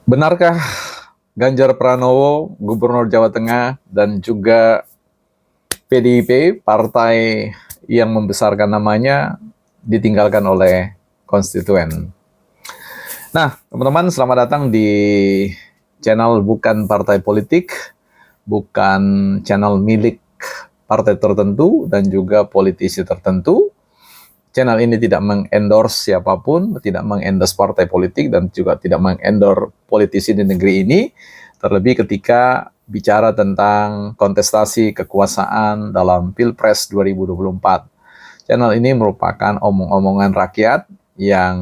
Benarkah Ganjar Pranowo, Gubernur Jawa Tengah, dan juga PDIP, partai yang membesarkan namanya, ditinggalkan oleh konstituen? Nah, teman-teman, selamat datang di channel bukan partai politik, bukan channel milik partai tertentu, dan juga politisi tertentu. Channel ini tidak mengendorse siapapun, tidak mengendorse partai politik, dan juga tidak mengendorse politisi di negeri ini, terlebih ketika bicara tentang kontestasi kekuasaan dalam Pilpres 2024. Channel ini merupakan omong-omongan rakyat yang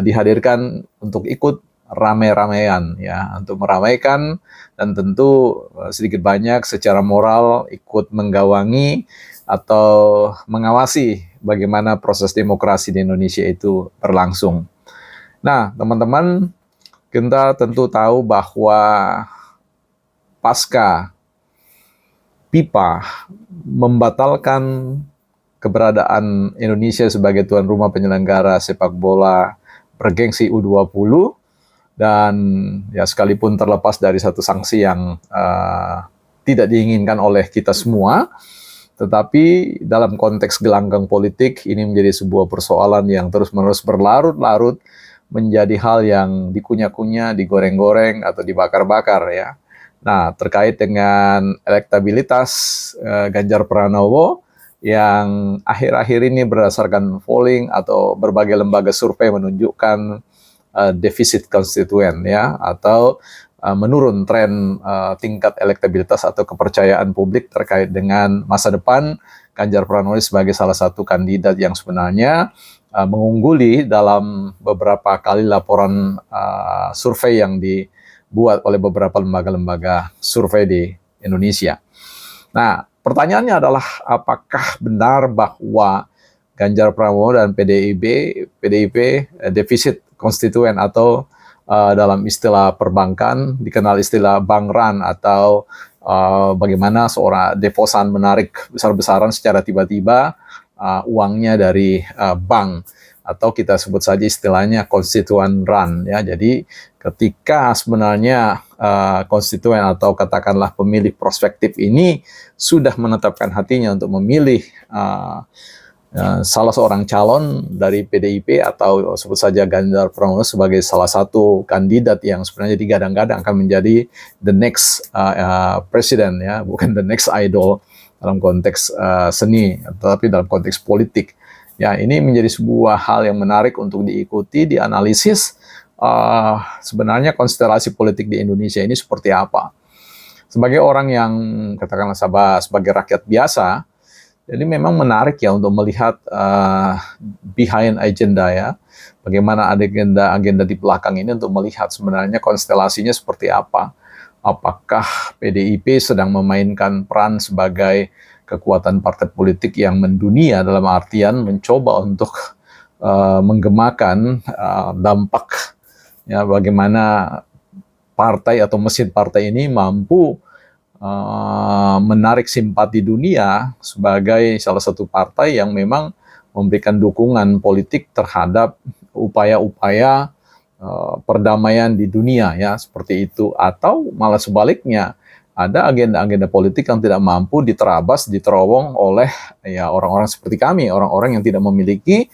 dihadirkan untuk ikut rame-ramean, ya, untuk meramaikan, dan tentu sedikit banyak secara moral ikut menggawangi atau mengawasi bagaimana proses demokrasi di Indonesia itu berlangsung. Nah, teman-teman, kita tentu tahu bahwa pasca FIFA membatalkan keberadaan Indonesia sebagai tuan rumah penyelenggara sepak bola bergengsi U20, dan ya sekalipun terlepas dari satu sanksi yang tidak diinginkan oleh kita semua, tetapi dalam konteks gelanggang politik ini menjadi sebuah persoalan yang terus-menerus berlarut-larut, menjadi hal yang dikunyah-kunyah, digoreng-goreng, atau dibakar-bakar, ya. Nah, terkait dengan elektabilitas Ganjar Pranowo yang akhir-akhir ini berdasarkan polling atau berbagai lembaga survei menunjukkan defisit konstituen, ya, atau menurun tren tingkat elektabilitas atau kepercayaan publik terkait dengan masa depan Ganjar Pranowo sebagai salah satu kandidat yang sebenarnya mengungguli dalam beberapa kali laporan survei yang dibuat oleh beberapa lembaga-lembaga survei di Indonesia. Nah, pertanyaannya adalah apakah benar bahwa Ganjar Pranowo dan PDIP defisit konstituen, atau dalam istilah perbankan dikenal istilah bank run, atau bagaimana seorang deposan menarik besar-besaran secara tiba-tiba uangnya dari bank, atau kita sebut saja istilahnya konstituen run, ya. Jadi ketika sebenarnya konstituen atau katakanlah pemilih prospektif ini sudah menetapkan hatinya untuk memilih salah seorang calon dari PDIP, atau sebut saja Ganjar Pranowo sebagai salah satu kandidat yang sebenarnya digadang-gadang akan menjadi the next president, ya, bukan the next idol dalam konteks seni, tetapi dalam konteks politik. Ya, ini menjadi sebuah hal yang menarik untuk diikuti, dianalisis sebenarnya konstelasi politik di Indonesia ini seperti apa. Sebagai orang yang katakanlah sebagai rakyat biasa, jadi memang menarik ya untuk melihat behind agenda, ya. Bagaimana agenda di belakang ini untuk melihat sebenarnya konstelasinya seperti apa. Apakah PDIP sedang memainkan peran sebagai kekuatan partai politik yang mendunia, dalam artian mencoba untuk menggemakan dampak, ya, bagaimana partai atau mesin partai ini mampu menarik simpati dunia sebagai salah satu partai yang memang memberikan dukungan politik terhadap upaya-upaya perdamaian di dunia, ya, seperti itu. Atau malah sebaliknya, ada agenda-agenda politik yang tidak mampu diterobong oleh, ya, orang-orang seperti kami, orang-orang yang tidak memiliki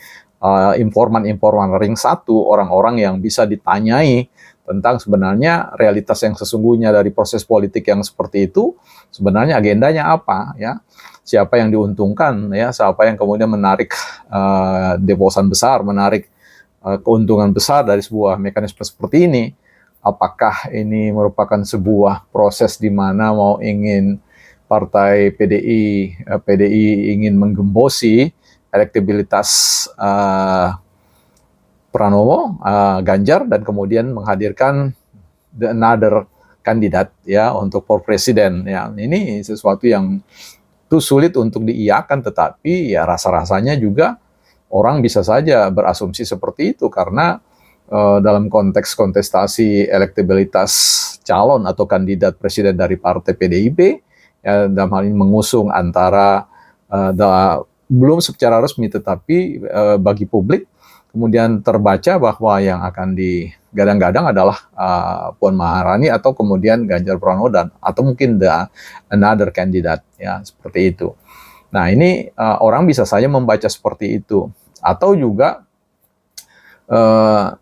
informan-informan ring satu, orang-orang yang bisa ditanyai tentang sebenarnya realitas yang sesungguhnya dari proses politik yang seperti itu, sebenarnya agendanya apa, ya, siapa yang diuntungkan, ya, siapa yang kemudian menarik deposan besar, menarik keuntungan besar dari sebuah mekanisme seperti ini. Apakah ini merupakan sebuah proses di mana ingin partai PDI ingin menggembosi elektabilitas Pranowo, Ganjar, dan kemudian menghadirkan another kandidat, ya, untuk for presiden, ya. Ini sesuatu yang itu sulit untuk diiyakan, tetapi ya rasa-rasanya juga orang bisa saja berasumsi seperti itu, karena dalam konteks kontestasi elektabilitas calon atau kandidat presiden dari partai PDIP, ya, dalam hal ini mengusung antara belum secara resmi, tetapi bagi publik kemudian terbaca bahwa yang akan gadang-gadang adalah Puan Maharani atau kemudian Ganjar Pranowo atau mungkin another candidate, ya seperti itu. Nah ini orang bisa saja membaca seperti itu, atau juga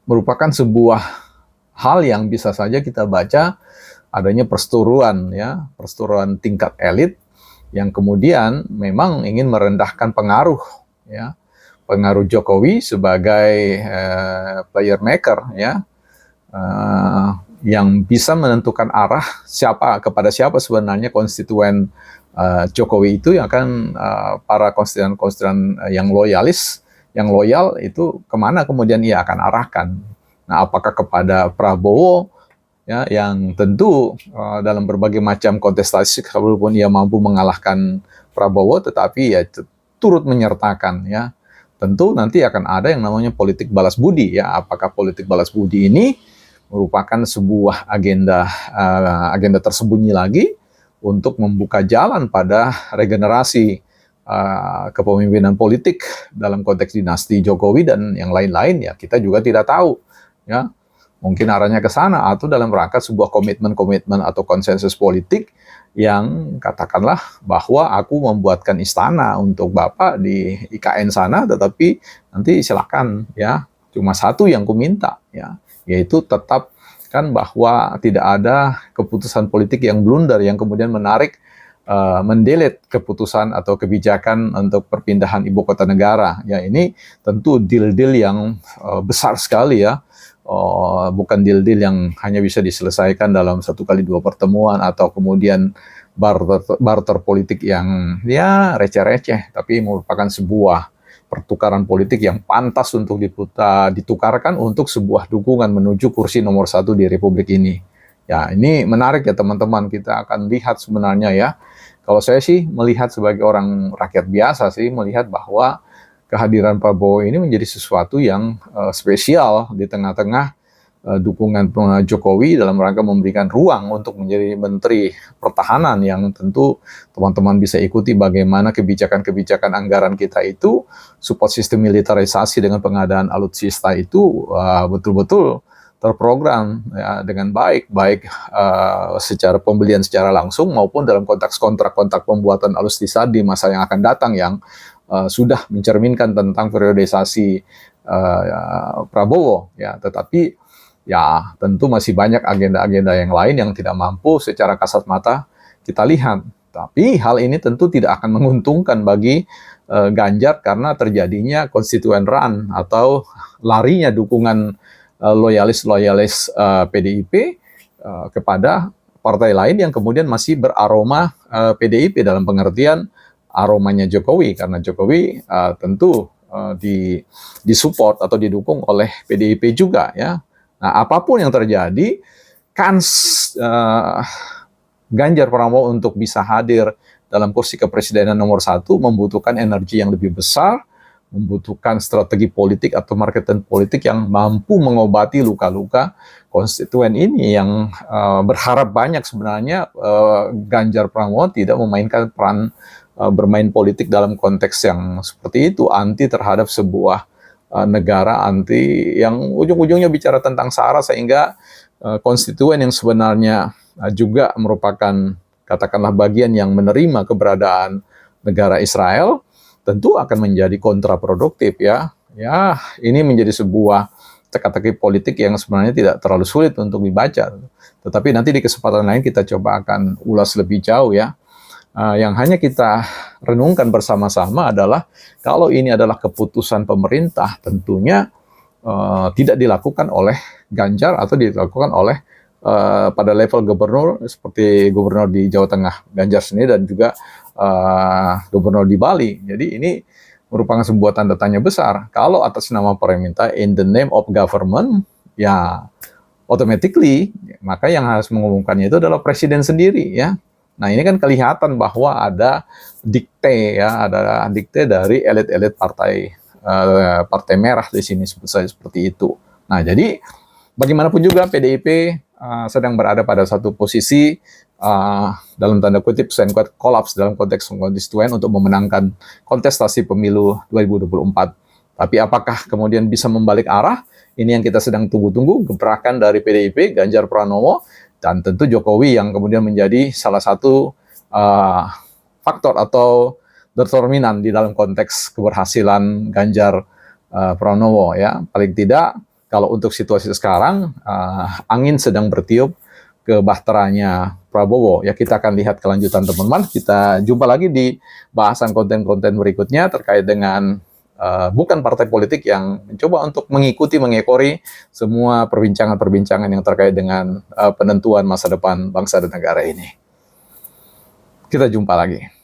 merupakan sebuah hal yang bisa saja kita baca adanya perseteruan, ya, perseteruan tingkat elit yang kemudian memang ingin merendahkan pengaruh, ya, pengaruh Jokowi sebagai player maker, ya, yang bisa menentukan arah kepada siapa sebenarnya konstituen Jokowi itu yang akan para konstituen yang loyalis, yang loyal itu kemana kemudian ia akan arahkan. Nah, apakah kepada Prabowo, ya, yang tentu dalam berbagai macam kontestasi, walaupun ia mampu mengalahkan Prabowo, tetapi ya turut menyertakan, ya, tentu nanti akan ada yang namanya politik balas budi, ya. Apakah politik balas budi ini merupakan sebuah agenda tersembunyi lagi untuk membuka jalan pada regenerasi kepemimpinan politik dalam konteks dinasti Jokowi dan yang lain-lain, ya kita juga tidak tahu, ya. Mungkin arahnya ke sana, atau dalam rangka sebuah komitmen atau konsensus politik yang katakanlah bahwa aku membuatkan istana untuk Bapak di IKN sana, tetapi nanti silakan, ya, cuma satu yang kuminta, ya, yaitu tetap kan bahwa tidak ada keputusan politik yang blunder yang kemudian menarik mendelete keputusan atau kebijakan untuk perpindahan ibu kota negara. Ya, ini tentu deal-deal yang besar sekali, ya. Bukan deal-deal yang hanya bisa diselesaikan dalam 1x2 pertemuan atau kemudian barter politik yang ya receh-receh, tapi merupakan sebuah pertukaran politik yang pantas untuk ditukarkan untuk sebuah dukungan menuju kursi nomor 1 di Republik ini. Ya, ini menarik ya teman-teman, kita akan lihat sebenarnya, ya. Kalau saya sih melihat sebagai orang rakyat biasa sih, melihat bahwa kehadiran Prabowo ini menjadi sesuatu yang spesial di tengah-tengah dukungan Jokowi dalam rangka memberikan ruang untuk menjadi Menteri Pertahanan, yang tentu teman-teman bisa ikuti bagaimana kebijakan-kebijakan anggaran kita itu, support sistem militerisasi dengan pengadaan alutsista itu betul-betul terprogram, ya, dengan baik secara pembelian secara langsung maupun dalam konteks kontrak-kontrak pembuatan alutsista di masa yang akan datang yang sudah mencerminkan tentang periodisasi Prabowo, ya. Tetapi ya tentu masih banyak agenda-agenda yang lain yang tidak mampu secara kasat mata kita lihat. Tapi hal ini tentu tidak akan menguntungkan bagi Ganjar karena terjadinya constituent run atau larinya dukungan loyalis PDIP kepada partai lain yang kemudian masih beraroma PDIP dalam pengertian aromanya Jokowi, karena Jokowi tentu disupport atau didukung oleh PDIP juga, ya. Nah, apapun yang terjadi, kans Ganjar Pranowo untuk bisa hadir dalam kursi kepresidenan nomor 1 membutuhkan energi yang lebih besar, membutuhkan strategi politik atau marketing politik yang mampu mengobati luka-luka konstituen ini yang berharap banyak sebenarnya Ganjar Pranowo tidak memainkan peran bermain politik dalam konteks yang seperti itu, anti terhadap sebuah negara, anti yang ujung-ujungnya bicara tentang SARA, sehingga konstituen yang sebenarnya juga merupakan katakanlah bagian yang menerima keberadaan negara Israel tentu akan menjadi kontraproduktif, ya. Ya, ini menjadi sebuah teka-teki politik yang sebenarnya tidak terlalu sulit untuk dibaca. Tetapi nanti di kesempatan lain kita coba akan ulas lebih jauh, ya. Yang hanya kita renungkan bersama-sama adalah kalau ini adalah keputusan pemerintah, tentunya tidak dilakukan oleh Ganjar atau dilakukan oleh pada level gubernur seperti gubernur di Jawa Tengah Ganjar sendiri dan juga gubernur di Bali. Jadi ini merupakan sebuah tanda tanya besar. Kalau atas nama pemerintah in the name of government, ya automatically maka yang harus mengumumkannya itu adalah presiden sendiri, ya. Nah, ini kan kelihatan bahwa ada dikte, ya, ada dikte dari elit-elit partai merah di sini seperti itu. Nah, jadi bagaimanapun juga PDIP sedang berada pada satu posisi dalam tanda kutip kolaps dalam konteks konstituen untuk memenangkan kontestasi pemilu 2024. Tapi apakah kemudian bisa membalik arah? Ini yang kita sedang tunggu-tunggu, gebrakan dari PDIP, Ganjar Pranowo, dan tentu Jokowi yang kemudian menjadi salah satu faktor atau determinan di dalam konteks keberhasilan Ganjar Pranowo ya. Paling tidak kalau untuk situasi sekarang angin sedang bertiup ke bahteranya Prabowo. Ya, kita akan lihat kelanjutan teman-teman. Kita jumpa lagi di bahasan konten-konten berikutnya terkait dengan bukan partai politik yang mencoba untuk mengikuti, mengekori semua perbincangan-perbincangan yang terkait dengan penentuan masa depan bangsa dan negara ini. Kita jumpa lagi.